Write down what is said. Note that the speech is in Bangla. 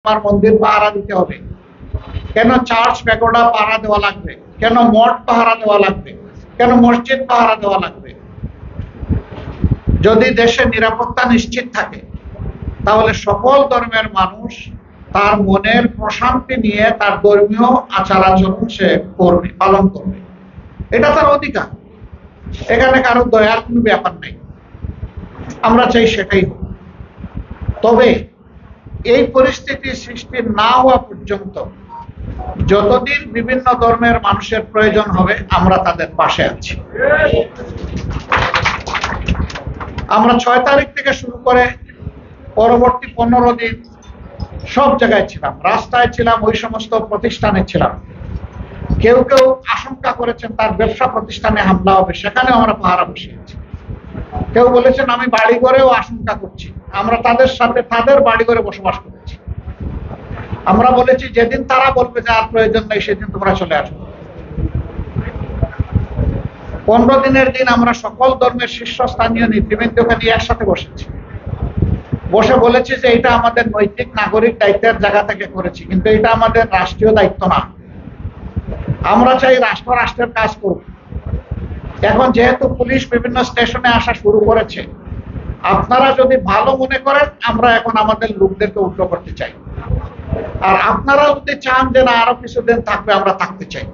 আমার মন্দির পাহারা দিতে হবে, কেন চার্চ প্যাগোডা পাহারা দেওয়া লাগবে, কেন মঠ পাহারা দেওয়া লাগবে, কেন মসজিদ পাহারা দেওয়া লাগবে? যদি দেশে নিরাপত্তা নিশ্চিত থাকে তাহলে সকল ধর্মের মানুষ তার মনের প্রশান্তি নিয়ে তার ধর্মীয় আচার আচরণ সে করবে, পালন করবে। এটা তার অধিকার, এখানে কারো দয়ার কোনো ব্যাপার নেই। আমরা চাই সেটাই হোক। তবে এই পরিস্থিতি সৃষ্টি না হওয়া পর্যন্ত যতদিন বিভিন্ন ধর্মের মানুষের প্রয়োজন হবে আমরা তাদের পাশে আছি। আমরা 6 তারিখ থেকে শুরু করে পরবর্তী 15 দিন সব জায়গায় ছিলাম, রাস্তায় ছিলাম, ওই সমস্ত প্রতিষ্ঠানে ছিলাম। কেউ কেউ আশঙ্কা করেছেন তার ব্যবসা প্রতিষ্ঠানে হামলা হবে, সেখানেও আমরা পাহারা বসিয়েছি। কেউ বলেছেন আমি বাড়ি ঘরেও আশঙ্কা করছি, আমরা তাদের সাথে তাদের বাড়ি ঘরে বসবাস করেছি। আমরা বলেছি যেদিন তারা বলবে যে আর প্রয়োজন নেই সেদিন তোমরা চলে আসবে। 15 দিনের দিন আমরা সকল ধর্মের শীর্ষস্থানীয় নেতৃবৃন্দকে নিয়ে একসাথে বসেছি, বসে বলেছি যে এটা আমাদের নৈতিক নাগরিক দায়িত্বের জায়গা থেকে করেছি, কিন্তু এটা আমাদের রাষ্ট্রীয় দায়িত্ব না। আমরা চাই রাষ্ট্র রাষ্ট্রের কাজ করুক। এখন যেহেতু পুলিশ বিভিন্ন স্টেশনে আসা শুরু করেছে, আপনারা যদি ভালো মনে করেন আমরা এখন আমাদের লোকদেরকে উল্টো করতে চাই, আর আপনারা যদি চান যে না আরো কিছুদিন থাকবে আমরা থাকতে চাই।